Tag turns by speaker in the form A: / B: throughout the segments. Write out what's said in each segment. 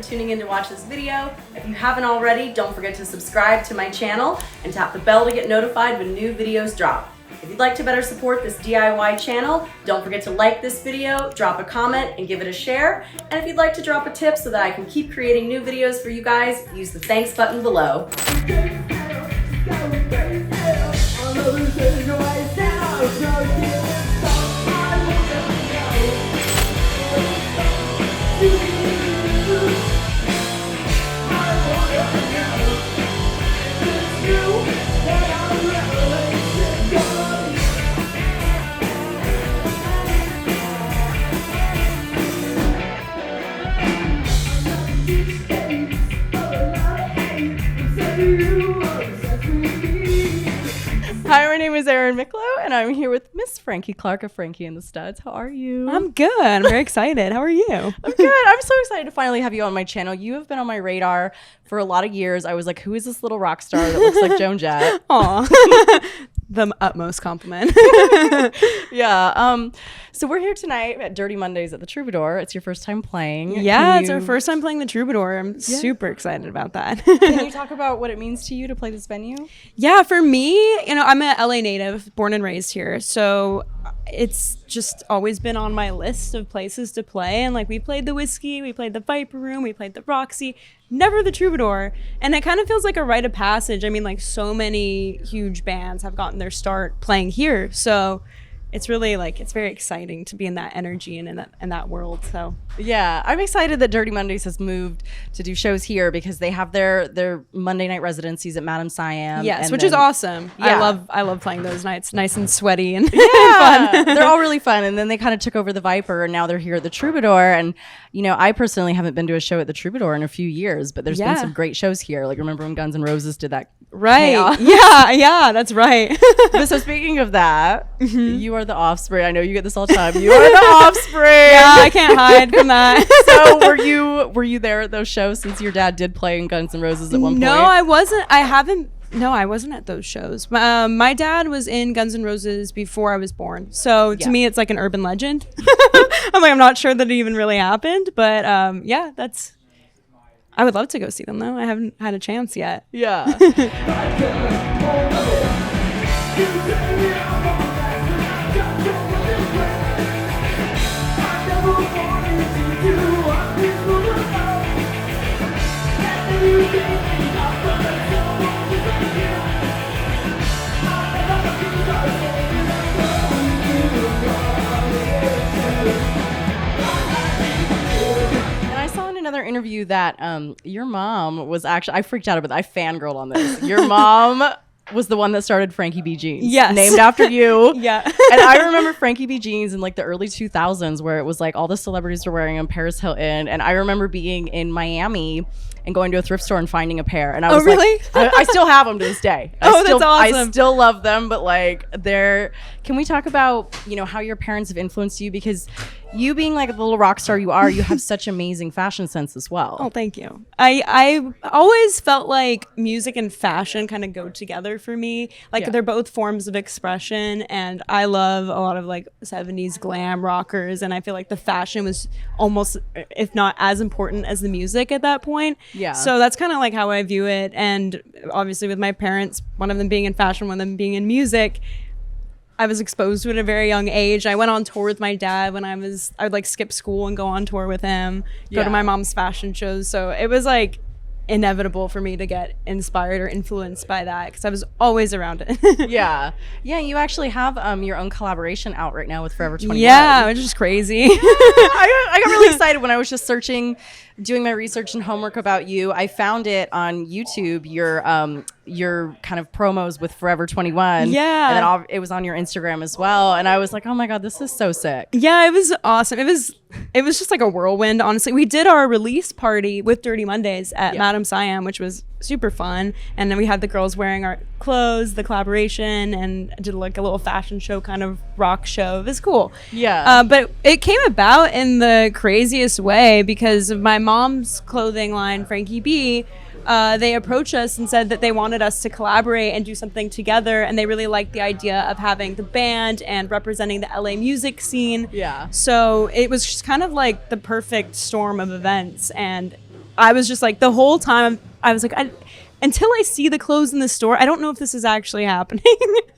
A: tuning in to watch this video. If you haven't already, don't forget to subscribe to my channel and tap the bell to get notified when new videos drop. If you'd like to better support this DIY channel, don't forget to like this video, drop a comment, and give it a share. And if you'd like to drop a tip so that I can keep creating new videos for you guys, use the thanks button below. Hi, my name is Erin Micklow, and I'm here with Miss Frankie Clarke of Frankie and the Studs. How are you?
B: I'm good. I'm very excited. How are you?
A: I'm good. I'm so excited to finally have you on my channel. You have been on my radar for a lot of years. I was like, who is this little rock star that looks like Joan Jett?
B: Aw. The utmost compliment.
A: Yeah. So we're here tonight at Dirty Mondays at the Troubadour. It's your first time playing.
B: Yeah, it's our first time playing the Troubadour. I'm super excited about that.
A: Can you talk about what it means to you to play this venue?
B: Yeah, for me, I'm a LA native, born and raised here. So it's just always been on my list of places to play. And like, we played the Whiskey, we played the Viper Room, we played the Roxy, never the Troubadour. And it kind of feels like a rite of passage. I mean, like, so many huge bands have gotten their start playing here. So it's really like, it's very exciting to be in that energy and in that world. So
A: yeah, I'm excited that Dirty Mondays has moved to do shows here because they have their Monday night residencies at Madame Siam.
B: Yes, which is awesome. Yeah. I love playing those nights, nice and sweaty and
A: fun. They're all really fun. And then they kind of took over the Viper, and now they're here at the Troubadour. And I personally haven't been to a show at the Troubadour in a few years, but there's been some great shows here. Like, remember when Guns N' Roses did that?
B: Right.
A: Chaos?
B: Yeah, that's right.
A: But so speaking of that, you are the Offspring. I know you get this all the time. You are the Offspring.
B: Yeah, I can't hide from that.
A: So were you there at those shows since your dad did play in Guns N' Roses at one point?
B: No, I wasn't. I wasn't at those shows. My dad was in Guns N' Roses before I was born. So to me, it's like an urban legend. I'm not sure that it even really happened. But I would love to go see them though. I haven't had a chance yet.
A: Yeah. Another interview that your mom was actually, I freaked out about that. I fangirled on this. Your mom was the one that started Frankie B Jeans.
B: Yes.
A: Named after you.
B: Yeah.
A: And I remember Frankie B Jeans in like the early 2000s where it was like all the celebrities were wearing them, Paris Hilton. And I remember being in Miami and going to a thrift store and finding a pair. And I was
B: really?
A: I still have them to this day.
B: That's awesome.
A: I still love them, but like can we talk about, how your parents have influenced you? Because you being like the little rock star you are, you have such amazing fashion sense as well.
B: Oh, thank you. I always felt like music and fashion kind of go together for me. Like they're both forms of expression, and I love a lot of like 70s glam rockers, and I feel like the fashion was almost, if not as important as the music at that point.
A: Yeah.
B: So that's kind of like how I view it. And obviously with my parents, one of them being in fashion, one of them being in music, I was exposed to it at a very young age. I went on tour with my dad when I would like skip school and go on tour with him, go to my mom's fashion shows. So it was like inevitable for me to get inspired or influenced by that because I was always around it.
A: Yeah, you actually have your own collaboration out right now with Forever 21.
B: Yeah, which is crazy.
A: I got really excited when I was just doing my research and homework about you. I found it on YouTube, your kind of promos with Forever 21.
B: Yeah.
A: And then it was on your Instagram as well. And I was like, oh my God, this is so sick.
B: Yeah, it was awesome. It was just like a whirlwind, honestly. We did our release party with Dirty Mondays at Madame Siam, which was super fun. And then we had the girls wearing our clothes, the collaboration, and did like a little fashion show kind of rock show. It was cool.
A: Yeah.
B: But it came about in the craziest way because of my mom's clothing line, Frankie B. They approached us and said that they wanted us to collaborate and do something together, and they really liked the idea of having the band and representing the LA music scene.
A: Yeah.
B: So it was just kind of like the perfect storm of events, and I was just like, the whole time I was like, until I see the clothes in the store, I don't know if this is actually happening.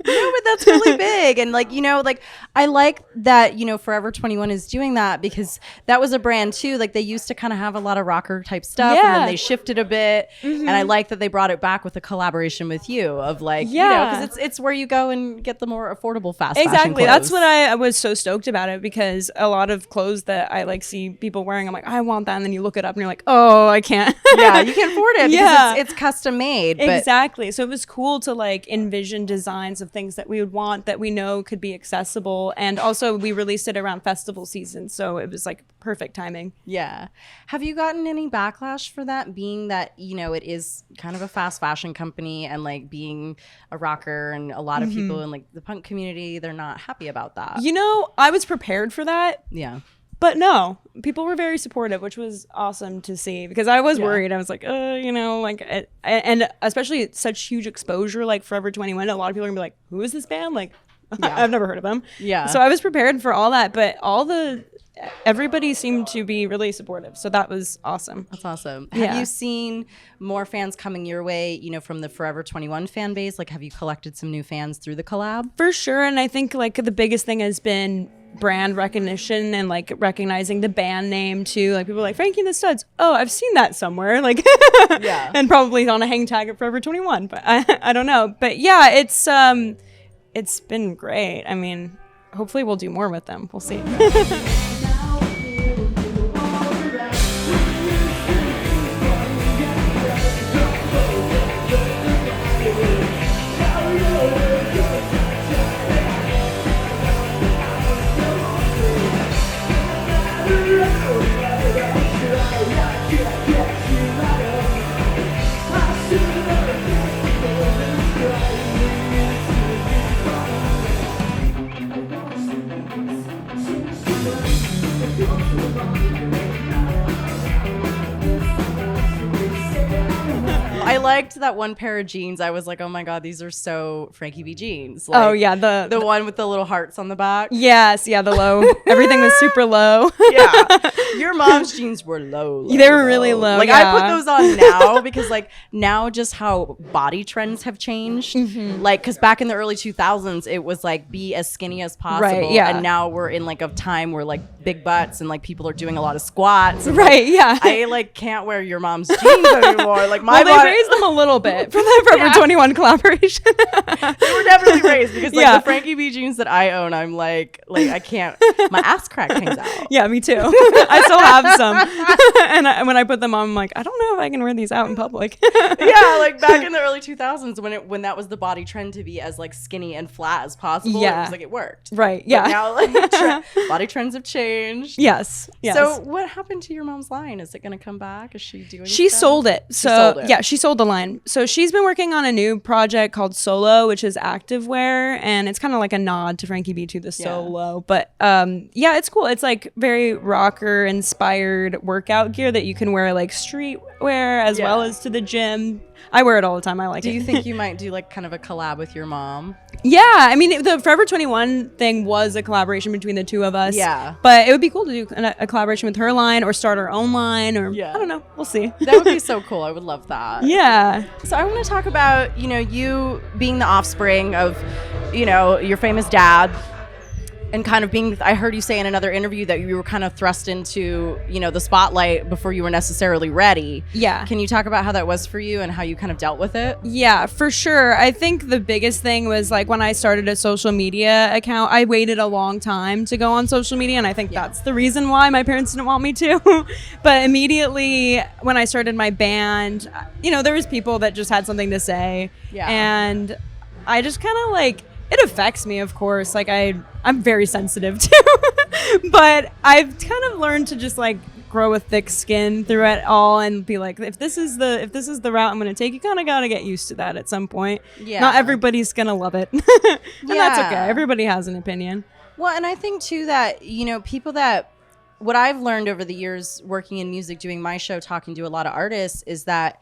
C: No, but that's really big. And like, you know, like I like that, you know, Forever 21 is doing that, because that was a brand too. Like they used to kind of have a lot of rocker type stuff, and then they shifted a bit. And I like that they brought it back with a collaboration with you of like, you know, because it's where you go and get the more affordable fast fashion clothes.
B: That's what I was so stoked about it, because a lot of clothes that I like see people wearing, I'm like, I want that. And then you look it up and you're like, oh, I can't.
C: Yeah, you can't afford it because it's custom made. But
B: exactly. So it was cool to like envision designs of things that we would want that we know could be accessible. And also we released it around festival season. So it was like perfect timing.
C: Yeah. Have you gotten any backlash for that, being that, you know, it is kind of a fast fashion company, and like being a rocker, and a lot of people in like the punk community, they're not happy about that?
B: You know, I was prepared for that.
C: Yeah.
B: But no, people were very supportive, which was awesome to see, because I was worried. I was like, you know, like, and especially such huge exposure, like Forever 21, a lot of people are gonna be like, who is this band? Like, I've never heard of them. Yeah. So I was prepared for all that, but everybody seemed to be really supportive. So that was awesome.
C: That's awesome. Have you seen more fans coming your way, you know, from the Forever 21 fan base? Like, have you collected some new fans through the collab?
B: For sure. And I think like the biggest thing has been brand recognition, and like recognizing the band name too. Like people are like, Frankie and the Studs. Oh, I've seen that somewhere. Like, and probably on a hang tag at Forever 21, but I don't know. But yeah, it's been great. I mean, hopefully we'll do more with them. We'll see.
C: I liked that one pair of jeans. I was like, oh my God, these are so Frankie B jeans. Like,
B: oh yeah,
C: the one with the little hearts on the back.
B: Yes, yeah, the low. Everything was super low.
C: Yeah, your mom's jeans were low.
B: They were really low.
C: Like I put those on now because like now just how body trends have changed. Like because back in the early 2000s, it was like be as skinny as possible.
B: Right, yeah.
C: And now we're in like a time where like big butts and like people are doing a lot of squats. And,
B: right. Yeah.
C: I like can't wear your mom's jeans anymore. Like my body.
B: Raised them a little bit for the Forever 21 collaboration.
C: They were definitely raised because like the Frankie B jeans that I own, I'm like I can't. My ass crack hangs out.
B: Yeah, me too. I still have some, and when I put them on, I'm like, I don't know if I can wear these out in public.
C: Yeah, like back in the early 2000s when that was the body trend to be as like skinny and flat as possible. Yeah, it was like it worked.
B: Right. Yeah.
C: But now like body trends have changed.
B: Yes.
C: So what happened to your mom's line? Is it going to come back? Is she doing?
B: She sold it. So yeah, she sold the line. So she's been working on a new project called Solo, which is activewear, and it's kind of like a nod to Frankie B to the Solo. But yeah, it's cool. It's like very rocker inspired workout gear that you can wear like streetwear as well as to the gym. I wear it all the time. I like it.
C: Do you think you might do like kind of a collab with your mom?
B: Yeah, I mean the Forever 21 thing was a collaboration between the two of us.
C: Yeah,
B: but it would be cool to do a collaboration with her line or start our own line, or I don't know. We'll see.
C: That would be so cool. I would love that.
B: Yeah.
C: So I want to talk about you being the offspring of your famous dad. And kind of being, I heard you say in another interview that you were kind of thrust into, the spotlight before you were necessarily ready.
B: Yeah.
C: Can you talk about how that was for you and how you kind of dealt with it?
B: Yeah, for sure. I think the biggest thing was like when I started a social media account, I waited a long time to go on social media. And I think that's the reason why my parents didn't want me to. But immediately when I started my band, there was people that just had something to say. Yeah. And I just kind of like, it affects me, of course. Like I'm very sensitive too, but I've kind of learned to just like grow a thick skin through it all and be like, if this is the route I'm going to take, you kind of got to get used to that at some point. Yeah. Not everybody's going to love it. And that's okay. Everybody has an opinion.
C: Well, and I think too that, people that, what I've learned over the years working in music, doing my show, talking to a lot of artists is that,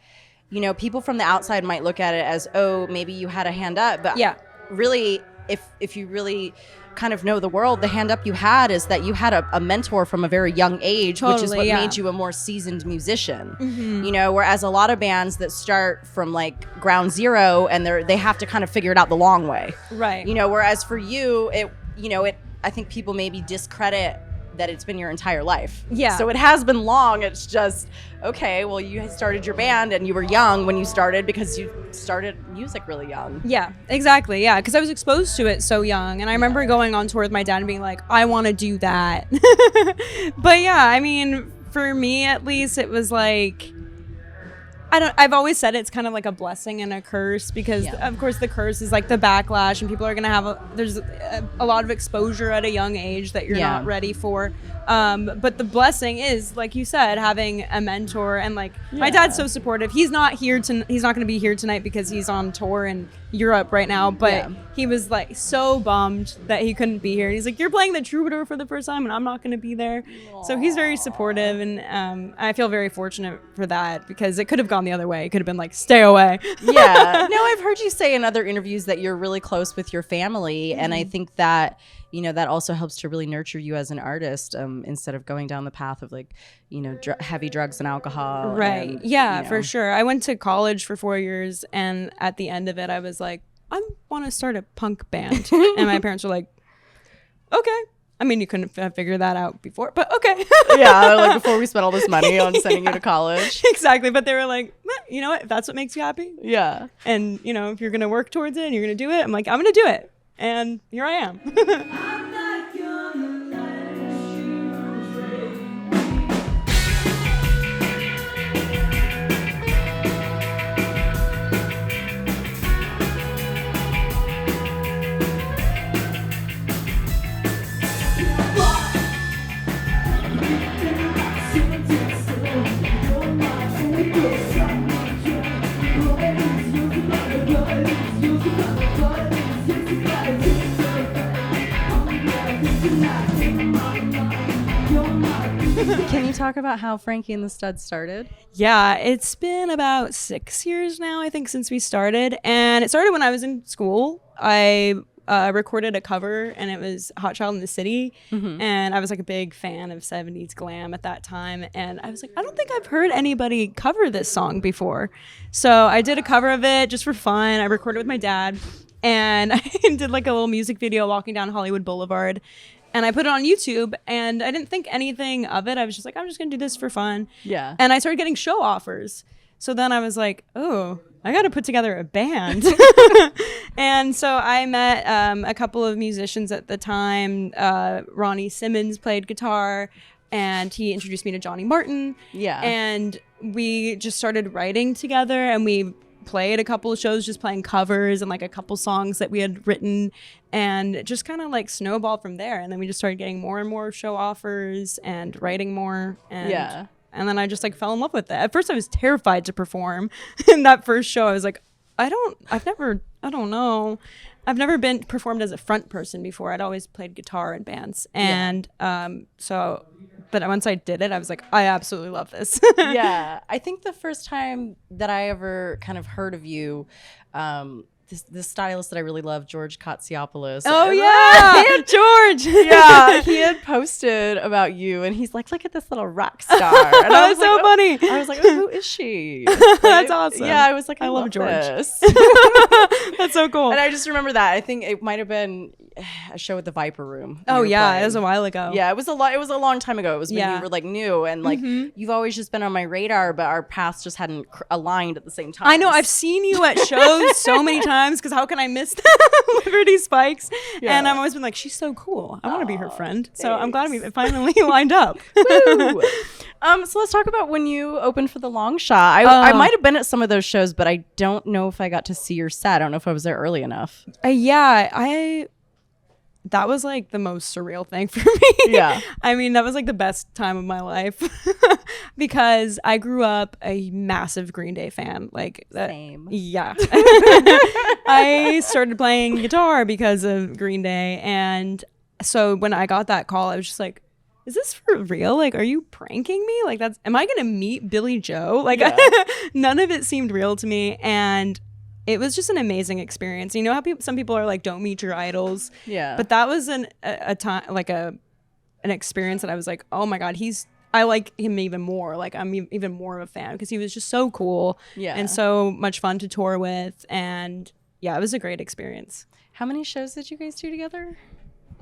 C: people from the outside might look at it as, oh, maybe you had a hand up, but really, if you really kind of know the world, the hand up you had is that you had a mentor from a very young age, which is what made you a more seasoned musician. You know, whereas a lot of bands that start from like ground zero and they have to kind of figure it out the long way.
B: Right.
C: You know, whereas for you, I think people maybe discredit that it's been your entire life.
B: Yeah.
C: So it has been long. It's just, okay, well, you started your band and you were young when you started because you started music really young.
B: Yeah, exactly. Yeah, because I was exposed to it so young. And I remember going on tour with my dad and being like, I want to do that. But yeah, I mean, for me at least, it was like, I've always said it's kind of like a blessing and a curse because of course the curse is like the backlash and people are going to have there's a lot of exposure at a young age that you're not ready for. But the blessing is, like you said, having a mentor and like my dad's so supportive. He's not going to be here tonight because he's on tour in Europe right now, but he was like so bummed that he couldn't be here. And he's like, you're playing the Troubadour for the first time and I'm not going to be there. Aww. So he's very supportive and I feel very fortunate for that because it could have gone the other way. It could have been like, stay away.
C: Yeah. No, I've heard you say in other interviews that you're really close with your family. And I think that, you know, that also helps to really nurture you as an artist instead of going down the path of like, you know, heavy drugs and alcohol.
B: Right.
C: And,
B: yeah, for sure. I went to college for 4 years and at the end of it, I was like, I want to start a punk band. And my parents were like, okay. I mean, you couldn't have figured that out before, but okay.
C: Yeah, like before we spent all this money on sending you to college.
B: Exactly. But they were like, you know what? If that's what makes you happy.
C: Yeah.
B: And, you know, if you're going to work towards it and you're going to do it, I'm like, I'm going to do it. And here I am.
C: Can you talk about how Frankie and the Studs started?
B: Yeah, it's been about 6 years now, I think, since we started. And it started when I was in school. I recorded a cover and it was Hot Child in the City. And I was like a big fan of 70s glam at that time. And I was like, I don't think I've heard anybody cover this song before. So I did a cover of it just for fun. I recorded with my dad and I did like a little music video walking down Hollywood Boulevard. And I put it on YouTube and I didn't think anything of it. I was just like, I'm just going to do this for fun.
C: Yeah.
B: And I started getting show offers. So then I was like, oh, I got to put together a band. And so I met a couple of musicians at the time. Ronnie Simmons played guitar and he introduced me to Johnny Martin.
C: Yeah.
B: And we just started writing together and we played a couple of shows just playing covers and like a couple songs that we had written and it just kind of like snowballed from there. And then we just started getting more and more show offers and writing more. And And then I just like fell in love with it. At first I was terrified to perform. In that first show I was like, I've never been performed as a front person before. I'd always played guitar in bands. And but once I did it, I was like, I absolutely love this.
C: Yeah. I think the first time that I ever kind of heard of you, this stylist that I really love, George Katsiopoulos.
B: Oh yeah, George.
C: Yeah, he had posted about you, and he's like, "Look at this little rock star." And
B: I was so funny.
C: I was like, oh, "Who is she?"
B: That's awesome.
C: Yeah, I was like,
B: I love George.
C: This.
B: That's so cool.
C: And I just remember that. I think it might have been a show at the Viper Room.
B: Oh yeah, it was a while ago.
C: Yeah, it was a long time ago. It was when you were like new, and like you've always just been on my radar, but our paths just hadn't aligned at the same time.
B: I know. I've seen you at shows so many times because how can I miss Liberty Spikes? Yeah. And I've always been like, she's so cool. I want to be her friend. So I'm glad we finally lined up.
C: Woo. So let's talk about when you opened for the Longshot. I might have been at some of those shows, but I don't know if I got to see your set. I don't know if I was there early enough.
B: That was like the most surreal thing for me.
C: Yeah.
B: I mean, that was like the best time of my life because I grew up a massive Green Day fan. Like that.
C: Same.
B: Yeah. I started playing guitar because of Green Day. And so when I got that call, I was just like, is this for real? Like, are you pranking me? Like, am I going to meet Billy Joe? Like, none of it seemed real to me. And it was just an amazing experience. You know how some people are like, don't meet your idols.
C: Yeah.
B: But that was a time, like an experience that I was like, oh my God, I like him even more. Like I'm even more of a fan because he was just so cool.
C: Yeah.
B: And so much fun to tour with. And yeah, it was a great experience.
C: How many shows did you guys do together?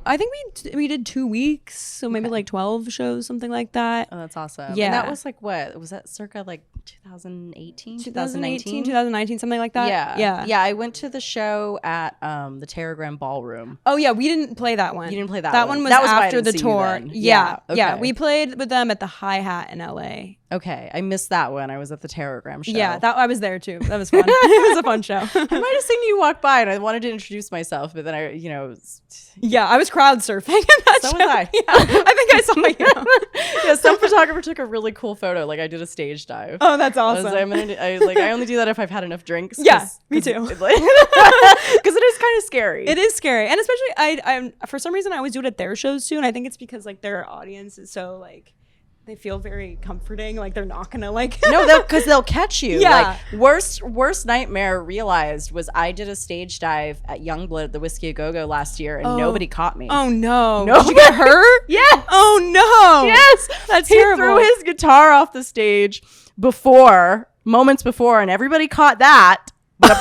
B: I think we did 2 weeks, so maybe like 12 shows, something like that.
C: Oh, that's awesome.
B: Yeah.
C: And that was like what? Was that circa like 2018, 2019?
B: 2019, something like that.
C: Yeah. I went to the show at the Terragram Ballroom.
B: Oh yeah, we didn't play that one.
C: You didn't play that one.
B: That one was
C: That was why I
B: after
C: didn't
B: the
C: see you
B: tour.
C: then.
B: Yeah.
C: Yeah,
B: Yeah.
C: okay.
B: We played with them at the Hi-Hat in LA.
C: Okay, I missed that one. I was at the Terragram show.
B: Yeah, I was there too. That was fun. It was a fun show.
C: I might have seen you walk by, and I wanted to introduce myself, but then
B: Yeah, I was crowd surfing in that
C: So
B: show.
C: was I.
B: Yeah, I think I saw you.
C: yeah, some photographer took a really cool photo. Like I did a stage dive.
B: Oh, that's
C: I was
B: awesome.
C: like, I only do that if I've had enough drinks.
B: Yeah, me too.
C: Because it is kind of scary.
B: It is scary, and especially I for some reason I always do it at their shows too, and I think it's because like their audience is so like they feel very comforting, like they're not gonna like
C: No, because they'll catch you.
B: Yeah.
C: Like worst nightmare realized was I did a stage dive at Youngblood at the Whiskey A Go-Go last year, and nobody caught me.
B: Oh no!
C: No.
B: Did you get hurt?
C: Yes.
B: Oh no!
C: Yes,
B: That's
C: he
B: terrible.
C: threw his guitar off the stage moments before, and everybody caught that. But a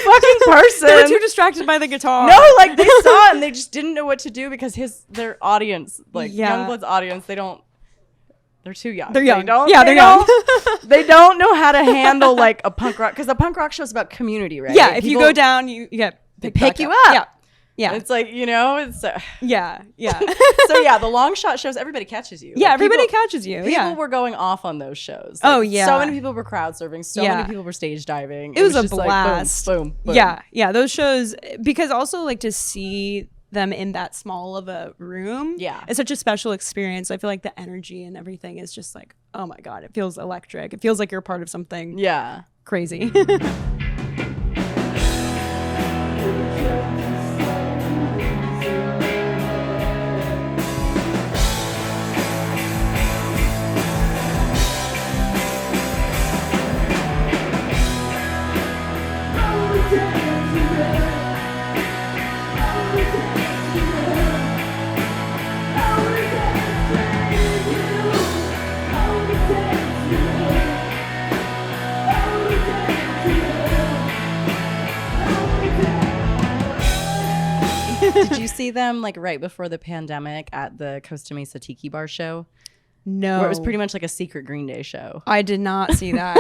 C: fucking person.
B: They were too distracted by the guitar.
C: No, like they saw it and they just didn't know what to do because their audience, like
B: Yeah.
C: Youngblood's audience, they're too young.
B: They're young.
C: They're young. They don't know how to handle like a punk rock, because the punk rock show is about community, right?
B: Yeah, if you
C: People
B: go down, you get picked
C: pick
B: back
C: you
B: up.
C: up.
B: Yeah, yeah,
C: It's like, it's
B: yeah.
C: so yeah, the Longshot shows, everybody catches you.
B: Yeah,
C: Like,
B: everybody
C: people-
B: catches you.
C: People
B: Yeah,
C: were going off on those shows.
B: Oh,
C: Like,
B: yeah.
C: so many people were crowd surfing. So
B: Yeah.
C: many people were stage diving.
B: it was a
C: just like,
B: blast.
C: boom, boom.
B: Yeah. Those shows, because also like to see them in that small of a room.
C: Yeah.
B: it's such a special experience. I feel like the energy and everything is just like, oh my God, it feels electric. It feels like you're part of something
C: Yeah.
B: crazy.
C: Did you see them like right before the pandemic at the Costa Mesa Tiki Bar show?
B: No,
C: Where it was pretty much like a secret Green Day show.
B: I did not see that.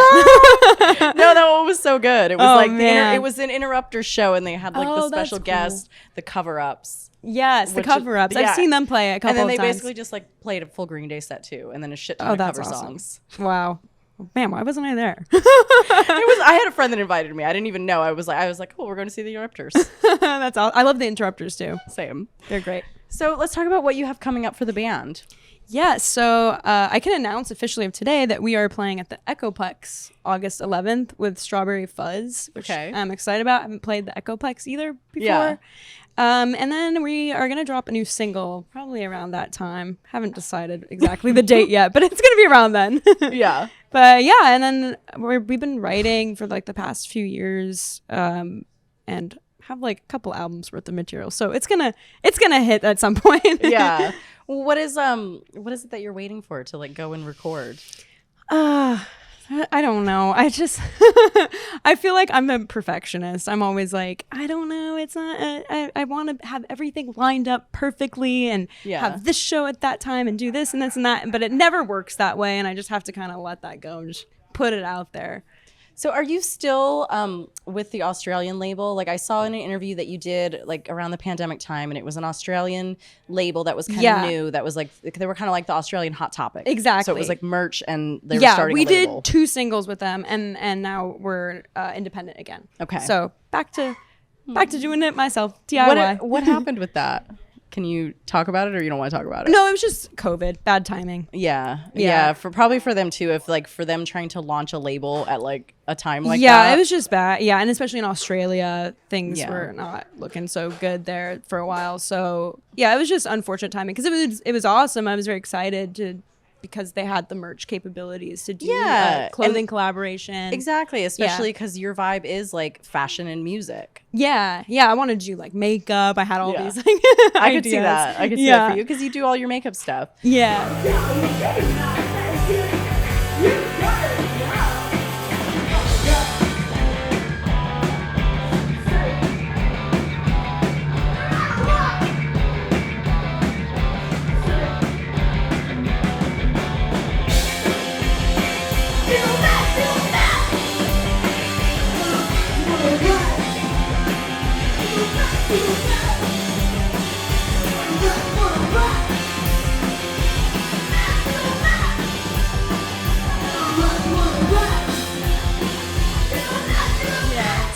C: No, that one was so good. It was
B: Oh,
C: like
B: man.
C: it was an Interrupter show, and they had like
B: Oh,
C: the
B: that's
C: special
B: cool.
C: guest, the cover-ups.
B: Yes, the
C: Which is-
B: cover-ups.
C: yeah.
B: I've seen them play it a couple
C: And then
B: of
C: they
B: times.
C: basically just like played a full Green Day set too, and then a shit ton
B: Oh,
C: of
B: that's
C: cover
B: awesome.
C: songs.
B: Wow. Man, why wasn't I there?
C: I had a friend that invited me. I didn't even know. I was like, oh, we're going to see the Interrupters.
B: That's all. I love the Interrupters too.
C: Same.
B: They're great.
C: So let's talk about what you have coming up for the band.
B: Yeah, so I can announce officially of today that we are playing at the Echoplex August 11th with Strawberry Fuzz, which
C: Okay.
B: I'm excited about. I haven't played the Echoplex either before.
C: Yeah.
B: And then we are going to drop a new single probably around that time. Haven't decided exactly the date yet, but it's going to be around then.
C: Yeah.
B: But yeah, and then we've been writing for like the past few years and have like a couple albums worth of material. So it's gonna hit at some point.
C: Yeah. Well, what is it that you're waiting for to like go and record?
B: I don't know. I just I feel like I'm a perfectionist. I'm always like, I don't know. It's not. I want to have everything lined up perfectly and
C: Yeah.
B: have this show at that time and do this and this and that. But it never works that way, and I just have to kind of let that go and just put it out there.
C: So are you still with the Australian label? Like I saw in an interview that you did like around the pandemic time, and it was an Australian label that was kind of
B: Yeah.
C: new. That was like, they were kind of like the Australian Hot Topic. So it
B: Exactly.
C: was like merch, and they were
B: Yeah,
C: starting
B: we
C: a label.
B: did 2 singles with them, and now we're independent again.
C: Okay.
B: So back to doing it myself, DIY.
C: What happened with that? Can you talk about it, or you don't want to talk about it?
B: No, it was just COVID, bad timing.
C: Yeah.
B: Yeah.
C: For probably for them too, if like for them trying to launch a label at like a time like
B: Yeah,
C: that.
B: it was just bad. Yeah, and especially in Australia, things
C: Yeah.
B: were not looking so good there for a while. So yeah, it was just unfortunate timing because it was awesome. I was very excited to because they had the merch capabilities to do
C: And
B: clothing collaboration.
C: exactly, especially because your vibe is like fashion and music.
B: Yeah, I wanted to do like makeup. I had all these like
C: I could see that. I could see that for you because you do all your makeup stuff.
B: Yeah.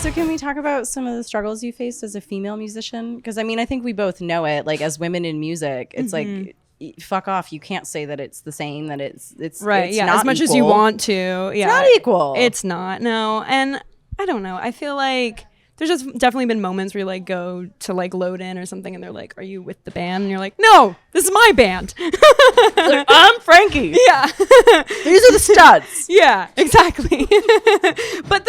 C: So can we talk about some of the struggles you faced as a female musician? Because I mean, I think we both know it. Like as women in music, it's like fuck off. You can't say that it's the same. That it's
B: right.
C: It's
B: yeah,
C: not
B: as much
C: equal.
B: as you want to. Yeah,
C: it's not equal.
B: It's not. No, and I don't know. I feel like there's just definitely been moments where you like go to like load in or something, and they're like, "Are you with the band?" And you're like, "No, this is my band."
C: Like, I'm Frankie.
B: Yeah,
C: these are the studs.
B: Yeah, exactly. but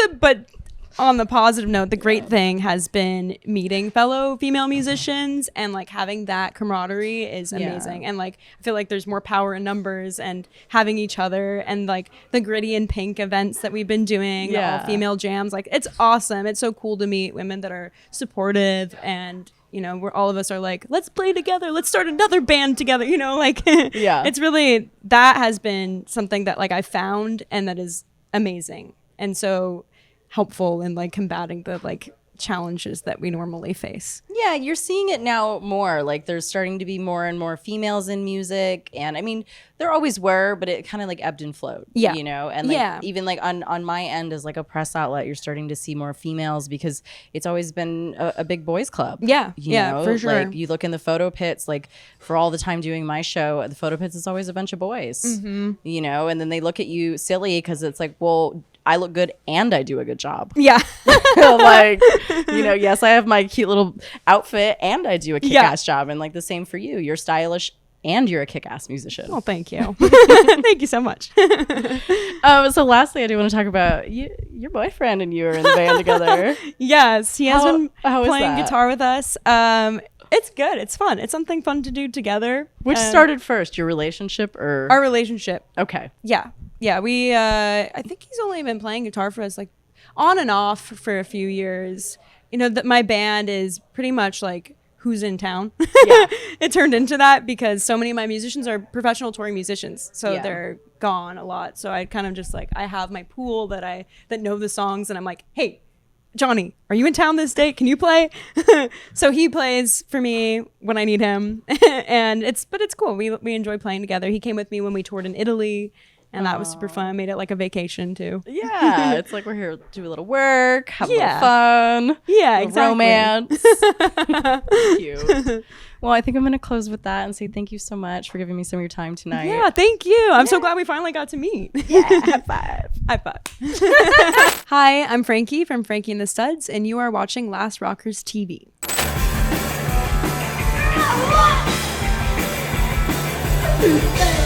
B: on the positive note, the great thing has been meeting fellow female musicians and like having that camaraderie is amazing. And like I feel like there's more power in numbers and having each other and like the Gritty and Pink events that we've been doing, the all female jams. Like it's awesome. It's so cool to meet women that are supportive and you know, where all of us are like, let's play together, let's start another band together, you know, like it's really, that has been something that like I found and that is amazing. And so helpful in like combating the like challenges that we normally face.
C: Yeah, you're seeing it now more. Like there's starting to be more and more females in music. And I mean, there always were, but it kind of like ebbed and flowed.
B: Yeah.
C: You know, and like even like on my end as like a press outlet, you're starting to see more females because it's always been a big boys club.
B: Yeah.
C: You know?
B: For sure.
C: Like you look in the photo pits, like for all the time doing my show, the photo pits is always a bunch of boys. You know, and then they look at you silly because it's like, well, I look good and I do a good job.
B: Yeah.
C: Like, you know, yes, I have my cute little outfit and I do a kick-ass job. And like the same for you. You're stylish and you're a kick-ass musician.
B: Oh, thank you. Thank you so much.
C: So lastly, I do want to talk about your boyfriend and you are in the band together.
B: Yes, he has been
C: how is
B: playing
C: that?
B: guitar with us. It's good. It's fun. It's something fun to do together.
C: Which started first, your relationship or?
B: Our relationship.
C: Okay.
B: Yeah. We, I think he's only been playing guitar for us like on and off for a few years. You know, that my band is pretty much like who's in town. It turned into that because so many of my musicians are professional touring musicians. So they're gone a lot. So I kind of just like, I have my pool that know the songs and I'm like, hey, Johnny, are you in town this day? Can you play? So he plays for me when I need him. And it's cool. We enjoy playing together. He came with me when we toured in Italy. And that was super fun. Made it like a vacation too.
C: Yeah, it's like we're here to do a little work, have a little fun.
B: Yeah, exactly.
C: Romance. Cute. Well, I think I'm going to close with that and say thank you so much for giving me some of your time tonight.
B: Yeah, thank you. I'm so glad we finally got to meet.
C: Yeah, high five.
B: High five. Hi, I'm Frankie from Frankie and the Studs, and you are watching Last Rockers TV.
D: Oh,